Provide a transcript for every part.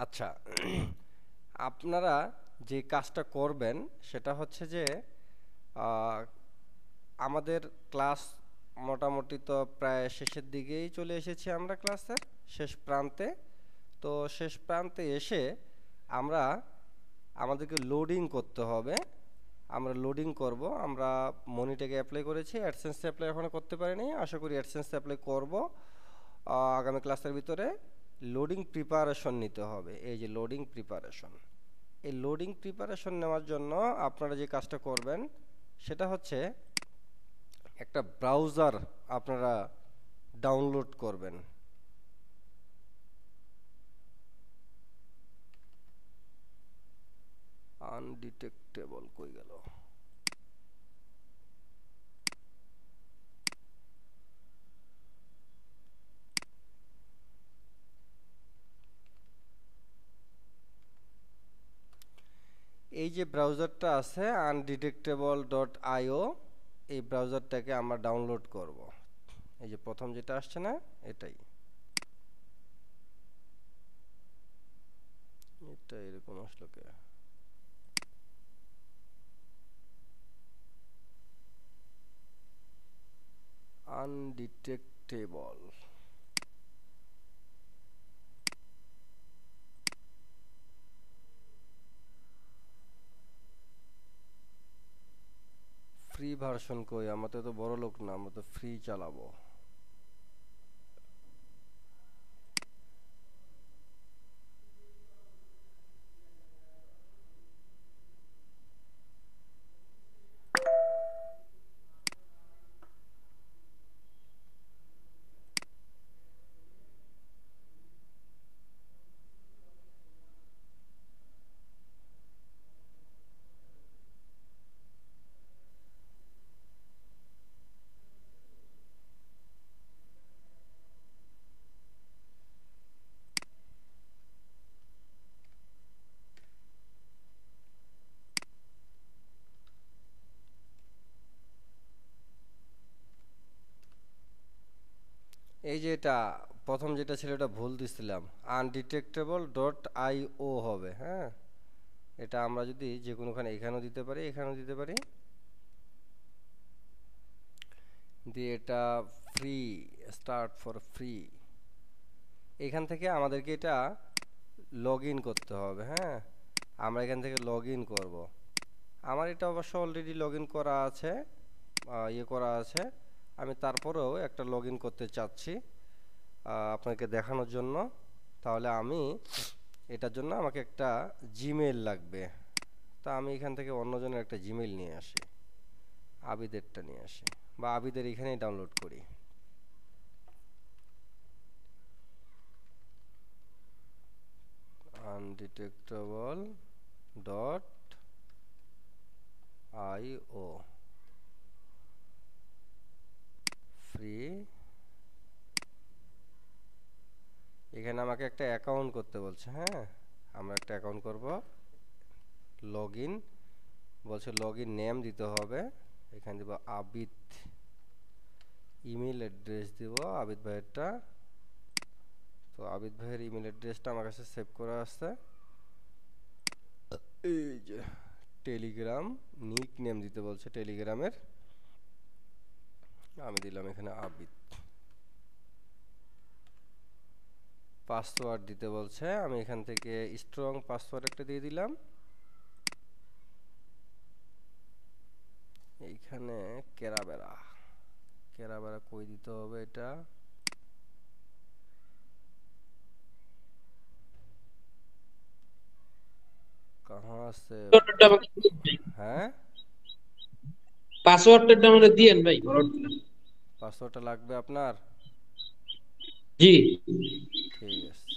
আচ্ছা, আপনারা যে কাজটা করবেন সেটা হচ্ছে যে আহ, আমাদের ক্লাস মোটামুটি তো প্রায় শেষের দিকেই চলে এসেছি আমরা ক্লাসের শেষ প্রান্তে। তো শেষ প্রান্তে এসে আমরা আমাদেরকে লোডিং করতে হবে। আমরা লোডিং করব। আমরা মনিটেকে অ্যাপ্লাই করেছি, অ্যাডসেন্স অ্যাপ্লাই এখনো করতে পারিনি, আশা করি অ্যাডসেন্স অ্যাপ্লাই করব আগামী ক্লাসের ভিতরে। লোডিং প্রিপারেশন নিতে হবে, এই যে লোডিং প্রিপারেশন। এই লোডিং প্রিপারেশন নেওয়ার জন্য আপনারা যে কাজটা করবেন সেটা হচ্ছে একটা ব্রাউজার আপনারা ডাউনলোড করবেন। আনডিটেক্টেবল কই গেল? এই যে ব্রাউজারটা আছে undetectable.io, এই ব্রাউজারটাকে আমরা ডাউনলোড করব। এই যে প্রথম যেটা আসছে না, এটাই। এটা এরকম আসলো কে? আনডিটেক্টেবল। ফ্রি ভার্সন কই? আমরা তো বড় লোক না, আমরা তো ফ্রি চালাবো। এই যে এটা প্রথম যেটা ছিল এটা ভুল দিছিলাম, undetectable.io হবে। হ্যাঁ, এটা আমরা যদি যে কোনোখানে এখানেও দিতে পারি, এখানেও দিতে পারি, দিয়ে এটা ফ্রি, স্টার্ট ফর ফ্রি। এখান থেকে আমাদেরকে এটা লগ ইন করতে হবে। হ্যাঁ, আমরা এখান থেকে লগ ইন করবো। আমার এটা অবশ্য অলরেডি লগ ইন করা আছে, ইয়ে করা আছে। আমি তারপরেও একটা লগ ইন করতে চাচ্ছি আপনাকে দেখানোর জন্য। তাহলে আমি এটার জন্য আমাকে একটা জিমেইল লাগবে। তা আমি এখান থেকে অন্যজনের একটা জিমেইল নিয়ে আসি, আবিদেরটা নিয়ে আসি, বা আবিদের এখানেই ডাউনলোড করি। আনডিটেক্টেবল ডট আইও ফ্রি। এখানে আমাকে একটা অ্যাকাউন্ট করতে বলছে। হ্যাঁ, আমরা একটা অ্যাকাউন্ট করব। লগ ইন বলছে, লগ ইন নেম দিতে হবে। এখানে দিব আবিদ, ইমেল অ্যাড্রেস দিব আবিদ ভাইয়েরটা। তো আবিদ ভাইয়ের ইমেল অ্যাড্রেসটা আমার কাছে সেভ করা আছে। এই যে টেলিগ্রাম নিক নেম দিতে বলছে টেলিগ্রামের, আমি দিলাম এখানে আবিদ। পাসওয়ার্ড দিতে বলছে, আমি এখান থেকে স্ট্রং পাসওয়ার্ড একটা দিয়ে দিলাম। এইখানে কেরাবেরা, কেরাবেরা কই দিতে হবে? এটা কাহা আছে? পাসওয়ার্ডটা আমাকে দিয়েন ভাই। হ্যাঁ, পাসওয়ার্ডটা আমাকে দিয়েন ভাই। পাসওয়ার্ডটা লাগবে আপনার? জি। ঠিক আছে।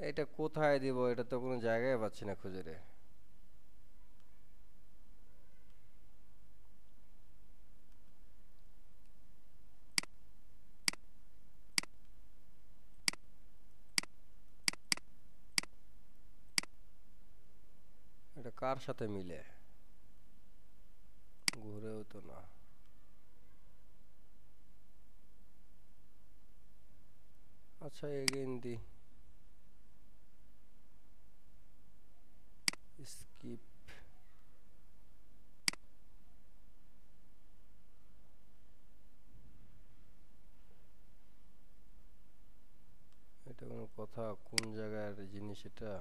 এটা কোথায় দিব? এটা তো কোনো জায়গায় পাচ্ছি না খুঁজে রে। এটা কার সাথে মিলে? ঘুরেও তো না। আচ্ছা, এগেইন দি স্কিপ। এটা কোনো কথা? কোন জায়গার জিনিস এটা?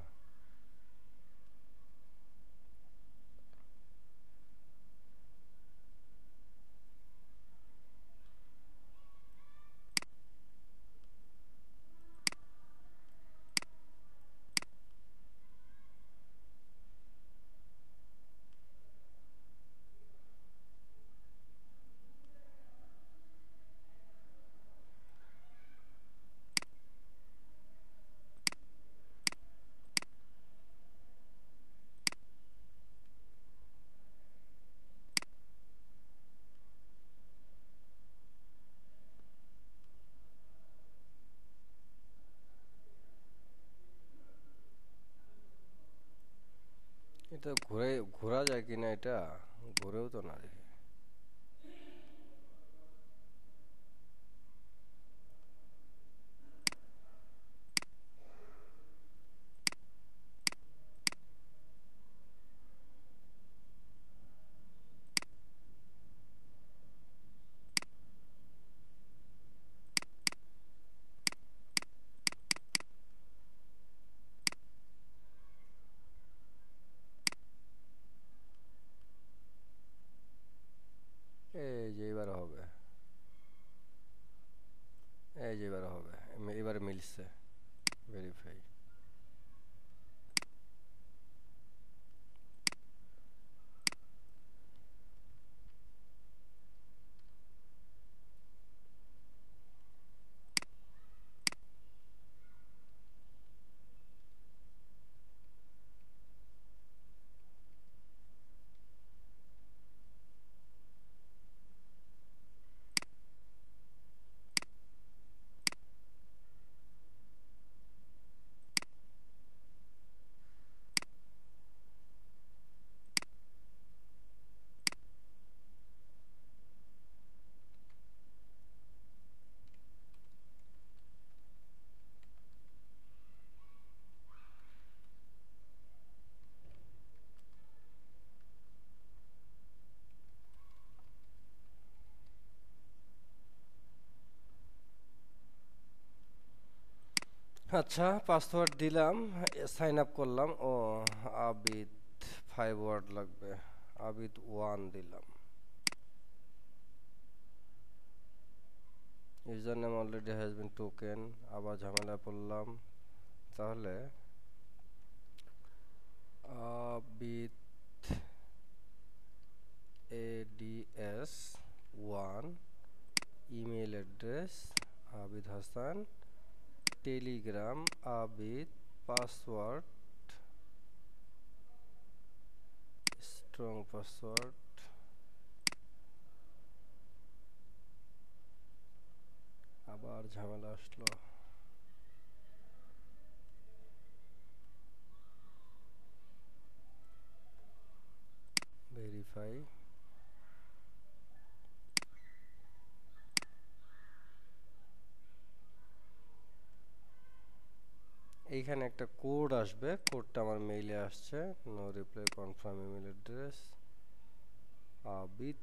এটা ঘোরা যায় কিনা? এটা ঘুরেও তো না দেখি। এই যে এবার হবে, এই যে এবার হবে, এবারে মিলছে। ভেরিফাই। আচ্ছা, পাসওয়ার্ড দিলাম, সাইন আপ করলাম। ও আবিদ 5 ওয়ার্ড লাগবে। আবিদ 1 দিলাম। User name already has been token. আবার ঝামেলা পড়লাম। তাহলে Abid ADS 1, email address Abid Hasan, Telegram Abid, password strong password. আবার ঝামেলা আসলো। ভেরিফাই। এইখানে একটা কোড আসবে, কোডটা আমার মেইলে আসছে। No reply, confirm email address Abid,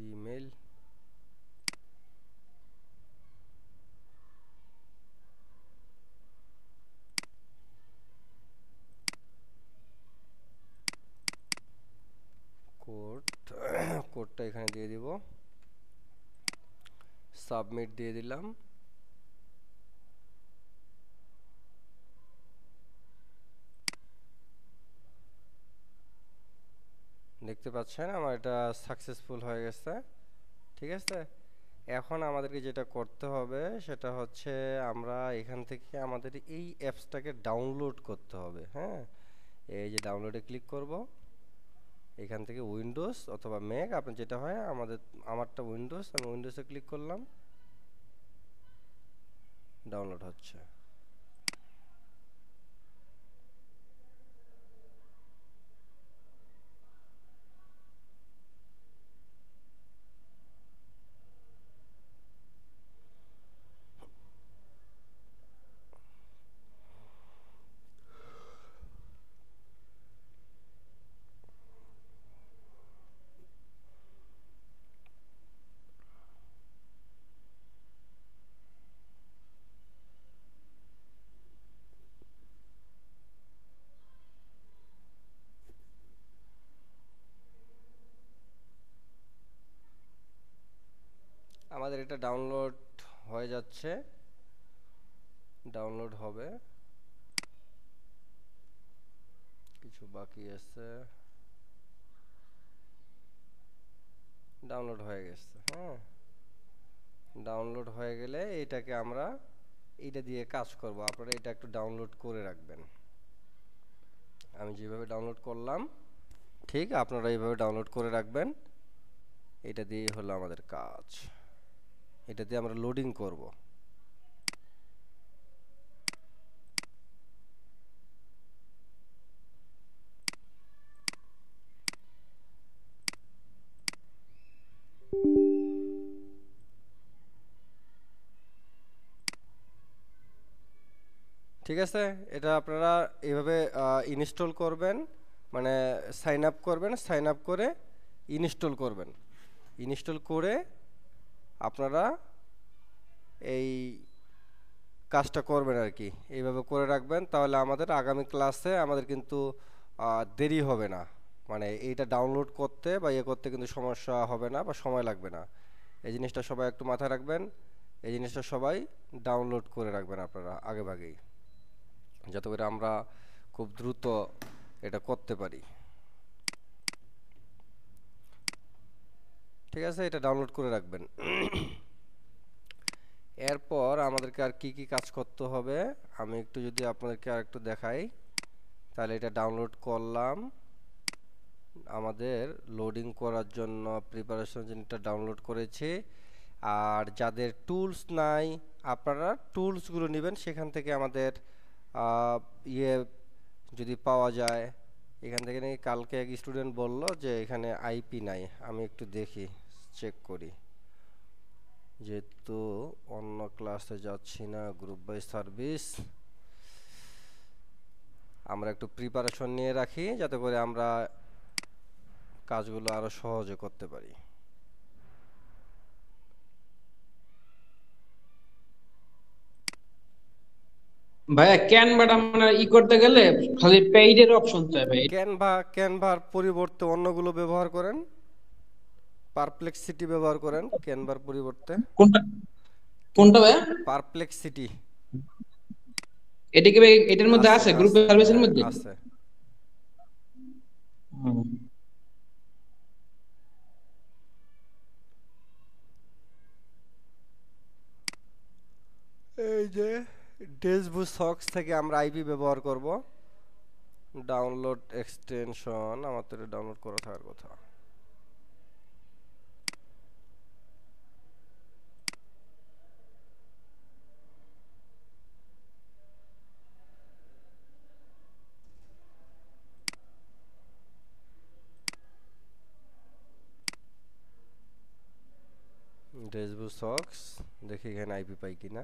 email. Code কোডটা এখানে দিয়ে দিব, সাবমিট দিয়ে দিলাম। দেখতে পাচ্ছেন আমার এটা সাকসেসফুল হয়ে গেছে। ঠিক আছে, এখন আমাদেরকে যেটা করতে হবে সেটা হচ্ছে আমরা এখান থেকে আমাদের এই অ্যাপসটাকে ডাউনলোড করতে হবে। হ্যাঁ, এই যে ডাউনলোডে ক্লিক করব। এখান থেকে উইন্ডোজ অথবা ম্যাক, আপনার যেটা হয়। আমারটা উইন্ডোজ, আমি উইন্ডোজে ক্লিক করলাম। ডাউনলোড হচ্ছে। আমাদের এটা ডাউনলোড হয়ে যাচ্ছে, ডাউনলোড হবে, কিছু বাকি আছে, ডাউনলোড হয়ে গেছে। হ্যাঁ, ডাউনলোড হয়ে গেলে এটাকে আমরা এইটা দিয়ে কাজ করব। আপনারা এটা একটু ডাউনলোড করে রাখবেন। আমি যেভাবে ডাউনলোড করলাম ঠিক আপনারা এইভাবে ডাউনলোড করে রাখবেন। এটা দিয়ে হলো আমাদের কাজ, এটা দিয়ে আমরা লোডিং করব। ঠিক আছে, এটা আপনারা এইভাবে ইনস্টল করবেন, মানে সাইন আপ করবেন, সাইন আপ করে ইনস্টল করবেন। ইনস্টল করে আপনারা এই কাজটা করবেন আর কি, এইভাবে করে রাখবেন। তাহলে আমাদের আগামী ক্লাসে আমাদের কিন্তু দেরি হবে না, মানে এইটা ডাউনলোড করতে বা ইয়ে করতে কিন্তু সমস্যা হবে না বা সময় লাগবে না। এই জিনিসটা সবাই একটু মাথায় রাখবেন, এই জিনিসটা সবাই ডাউনলোড করে রাখবেন আপনারা আগেভাগেই, যাতে করে আমরা খুব দ্রুত এটা করতে পারি। ঠিক আছে, এটা ডাউনলোড করে রাখবেন। এরপর আমাদেরকে আর কি কি কাজ করতে হবে আমি একটু যদি আপনাদেরকে আর একটু দেখাই। তাহলে এটা ডাউনলোড করলাম, আমাদের লোডিং করার জন্য প্রিপারেশন জিনিসটা ডাউনলোড করেছি। আর যাদের টুলস নাই আপনারা টুলসগুলো নেবেন, সেখান থেকে আমাদের ইয়ে যদি পাওয়া যায়। এখান থেকে নাকি কালকে এক স্টুডেন্ট বলল যে এখানে আইপি নাই, আমি একটু দেখি, চেক করি, যেহেতু অন্য ক্লাসে যাচ্ছি না, গ্রুপ বাই সার্ভিস আমরা একটু প্রিপারেশন নিয়ে রাখি, যাতে করে আমরা কাজগুলো আরো সহজে করতে পারি। ভাইয়া ক্যানভাটা মানে করতে গেলে খালি পেইডের অপশন চাই ভাই। ক্যানভার পরিবর্তে অন্যগুলো ব্যবহার করেন, পারপ্লেক্সিটি ব্যবহার করেন ক্যানভার পরিবর্তে। কোনটা কোনটা ভাইয়া? পারপ্লেক্সিটি এটা কি ভাই এটার মধ্যে আছে আছে গ্রুপ আছে সার্ভিসের হ্যাঁ মধ্যে? আছে। হুম। এই যে ডেসবু সক্স থেকে আমরা আইপি ব্যবহার করব। ডাউনলোড এক্সটেনশন আমার তো এটা ডাউনলোড করা থাকার কথা। ডেসবু সক্স দেখি এখানে আইপি পাই কিনা।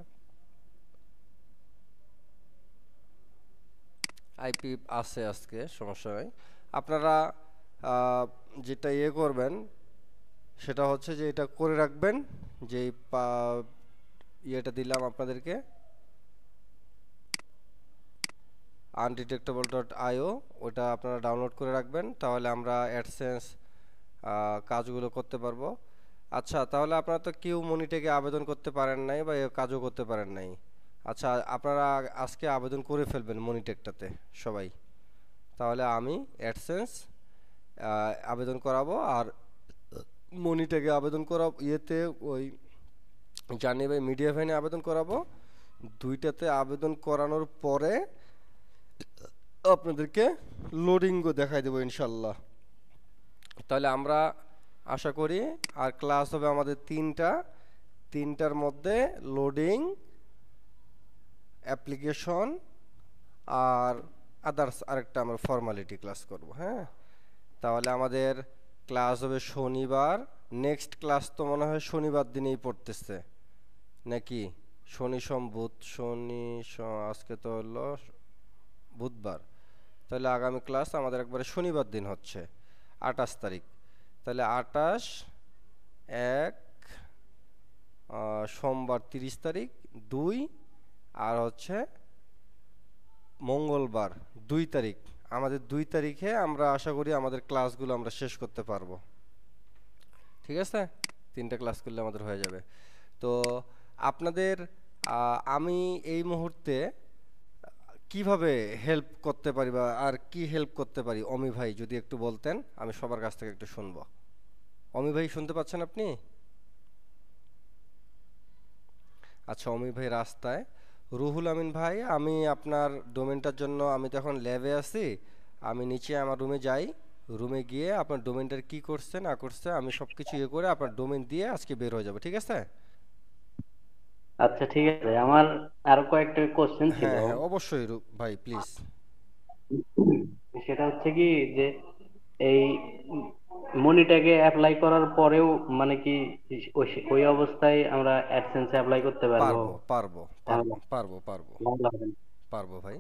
আইপি আছে আজকে, সমস্যা নাই। আপনারা যেটা ইয়ে করবেন সেটা হচ্ছে যে এটা করে রাখবেন, যে ইয়েটা দিলাম আপনাদেরকে undetectable.io, ওটা আপনারা ডাউনলোড করে রাখবেন, তাহলে আমরা অ্যাডসেন্স কাজগুলো করতে পারবো। আচ্ছা, তাহলে আপনারা তো কেউ মনিটেকে আবেদন করতে পারেন নাই বা এ কাজও করতে পারেন নাই। আচ্ছা, আপনারা আজকে আবেদন করে ফেলবেন মনিটেকটাতে সবাই, তাহলে আমি অ্যাডসেন্স আবেদন করাবো। আর মনিটেকে আবেদন করা ইয়েতে ওই জার্নি বাই মিডিয়া ভ্যানে আবেদন করাবো। দুইটাতে আবেদন করানোর পরে আপনাদেরকে লোডিংও দেখাই দেবো ইনশাল্লাহ। তাহলে আমরা আশা করি আর ক্লাস হবে আমাদের তিনটার মধ্যে লোডিং, অ্যাপ্লিকেশন আর আদার্স আরেকটা আমরা ফর্মালিটি ক্লাস করব। হ্যাঁ, তাহলে আমাদের ক্লাস হবে শনিবার। নেক্সট ক্লাস তো মনে হয় শনিবার দিনেই পড়তেছে নাকি? শনি সোম বুধ, আজকে তো হলো বুধবার, তাহলে আগামী ক্লাস আমাদের একবারে শনিবার দিন হচ্ছে 28 তারিখ। তাহলে 28/1 সোমবার 30 তারিখ 2, আর হচ্ছে মঙ্গলবার 2 তারিখ। আমাদের 2 তারিখে আমরা আশা করি আমাদের ক্লাসগুলো আমরা শেষ করতে পারবো। ঠিক আছে? 3টা ক্লাস করলে আমাদের হয়ে যাবে। তো আপনাদের আমি এই মুহূর্তে কিভাবে হেল্প করতে পারি বা আর কি হেল্প করতে পারি অমি ভাই যদি একটু বলতেন, আমি সবার কাছ থেকে একটু শুনবো। অমি ভাই শুনতে পাচ্ছেন আপনি? আচ্ছা, অমি ভাই রাস্তায়। রুহুল আমিন ভাই, আমি আপনার ডোমেনটার জন্য, আমি তো এখন ল্যাবে আছি, আমি নিচে আমার রুমে যাই, রুমে গিয়ে আপনার ডোমেনটার কি করছে না করছে আমি সব কিছু ইয়ে করে আপনার ডোমেন দিয়ে আজকে বের হয়ে যাবো, ঠিক আছে? আচ্ছা ঠিক আছে, আমার আরো কয়েকটা কোশ্চেন ছিল। হ্যাঁ হ্যাঁ, অবশ্যই ভাই প্লিজ। সেটা হচ্ছে কি যে এই মনিটাকে অ্যাপ্লাই করার পরেও মানে কি ওই ওই অবস্থায় আমরা অ্যাডসেন্সে অ্যাপ্লাই করতে পারবো? পারবো পারবো পারবো ঝামেলা পারবো পারবো ঝামেলা হবে না। পারবো ভাই,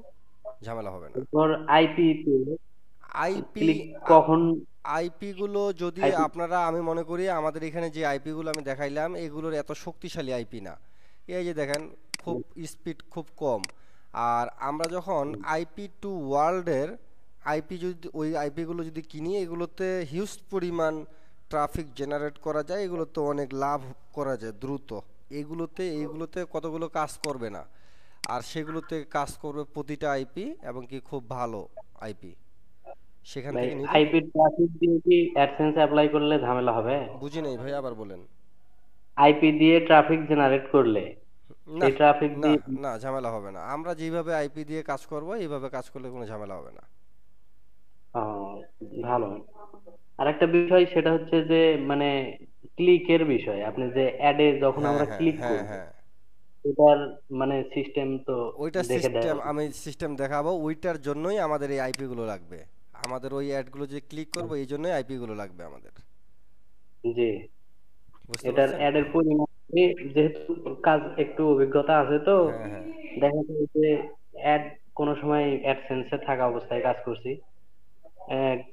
ঝামেলা হবে না। এরপর আইপি তে আইপি, ক্লিক কখন? আইপি গুলো যদি আইপি আপনারা, আমি মনে করি আমাদের এখানে যে আইপি গুলো আমি দেখাইলাম এগুলোর এত শক্তিশালী আইপি না। এই যে দেখেন, খুব স্পিড খুব কম। আর আমরা যখন আইপি টু ওয়ার্ল্ডের আইপি, যদি ওই আইপি গুলো যদি কিনি, এগুলোতে হিউজ পরিমাণ ট্রাফিক জেনারেট করা যায়, এগুলোতে অনেক লাভ করা যায় দ্রুত। এইগুলোতে কতগুলো কাজ করবে না, আর সেগুলোতে কাজ করবে প্রতিটা আইপি, এবং কি খুব ভালো আইপি সেখান ভাই, থেকে নিলে। আইপি ট্রাফিক দিয়ে কি অ্যাডসেন্স অ্যাপ্লাই করলে ঝামেলা হবে? বুঝি নেই ভাই, আবার বলেন। আইপি দিয়ে ট্রাফিক জেনারেট করলে না সেই ট্রাফিক না দিয়ে না, ঝামেলা হবে না। আমরা যেভাবে আইপি দিয়ে কাজ করব এইভাবে কাজ করলে কোনো ঝামেলা হবে না। ভালো। আর একটা বিষয় সেটা হচ্ছে যে মানে ক্লিকের বিষয়, আপনি যে অ্যাডে যখন হ্যাঁ আমরা হ্যাঁ ক্লিক হ্যাঁ করব হ্যাঁ, এটার মানে সিস্টেম তো ওইটা দেখে দেয়। সিস্টেম, আমি সিস্টেম দেখাবো, ওইটার জন্যই আমাদের এই আইপি গুলো লাগবে। আমাদের ওই অ্যাডগুলো যে ক্লিক করব এই জন্যই আইপি গুলো লাগবে আমাদের। জি, বুঝতে এটার পারছেন? অ্যাডের পরিমাণ যেহেতু কাজ একটু অভিজ্ঞতা আছে তো হ্যাঁ হ্যাঁ। দেখা যায় যে অ্যাড কোন সময় অ্যাডসেন্সে থাকা অবস্থায় কাজ করছি,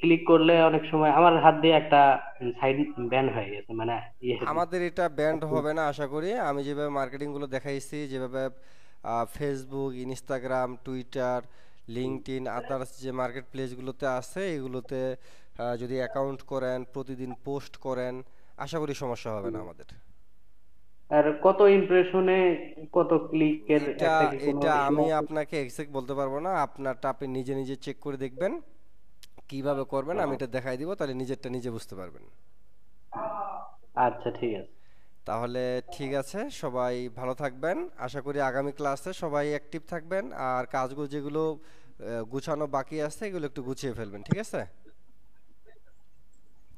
ক্লিক করলে অনেক সময় আমার হাত দিয়ে একটা সাইড ব্যান হয়ে গেছে, মানে ইয়ে আমাদের এটা ব্যান্ড হবে না আশা করি। আমি যেভাবে মার্কেটিং গুলো দেখাইছি, যেভাবে Facebook, Instagram, Twitter, LinkedIn, others যে মার্কেট প্লেসগুলোতে আছে এগুলোতে যদি অ্যাকাউন্ট করেন, প্রতিদিন পোস্ট করেন, আশা করি সমস্যা হবে না আমাদের। আর কত ইমপ্রেশনে কত ক্লিকের এটা একটা কি কোনো এটা ইস্যু আমি আছে? আপনাকে এক্সাক্ট বলতে পারবো না, আপনারটা আপনি নিজে নিজে চেক করে দেখবেন কিভাবে করবেন, আমি এটা দেখাই দিব, তাহলে নিজেরটা নিজে বুঝতে পারবেন। আচ্ছা ঠিক আছে। তাহলে ঠিক আছে, সবাই ভালো থাকবেন। আশা করি আগামী ক্লাসে সবাই অ্যাক্টিভ থাকবেন, আর কাজগুলো যেগুলো গুছানো বাকি আছে এগুলো একটু গুছিয়ে ফেলবেন, ঠিক আছে?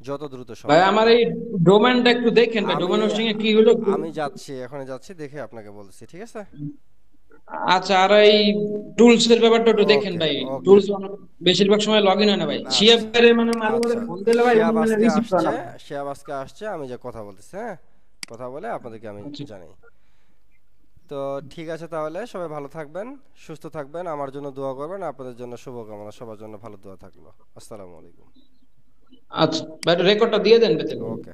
যত দ্রুত ভাই সম্ভব। আমার এই ডোমেনটা একটু দেখেন ভাই, আমি ডোমেন হোস্টিং এ কি হলো আমি যাচ্ছি, এখনই যাচ্ছি, দেখে আপনাকে বলছি, ঠিক আছে? আচ্ছা, আর এই টুলস এর ব্যাপারটা একটু দেখেন ওকে ভাই। ওকে। টুলস বেশিরভাগ সময় লগ ইন হয় না ভাই। আচ্ছা শিয়াবের মানে মাঝে মাঝে আচ্ছা, ফোন দিলে ভাই শিহাব মানে আজকে রিসিভ করে আসছে, না। শিহাব আজকে আসছে, আমি যে কথা বলতেছি, হ্যাঁ, কথা বলে আপনাদেরকে আমি আচ্ছা জানাই। তো ঠিক আছে, তাহলে সবাই ভালো থাকবেন, সুস্থ থাকবেন, আমার জন্য দোয়া করবেন, আপনাদের জন্য শুভকামনা, সবার জন্য ভালো দোয়া থাকলো। আসসালামু আলাইকুম। আচ্ছা ভাই, রেকর্ডটা দিয়ে দেন বেতন। ওকে।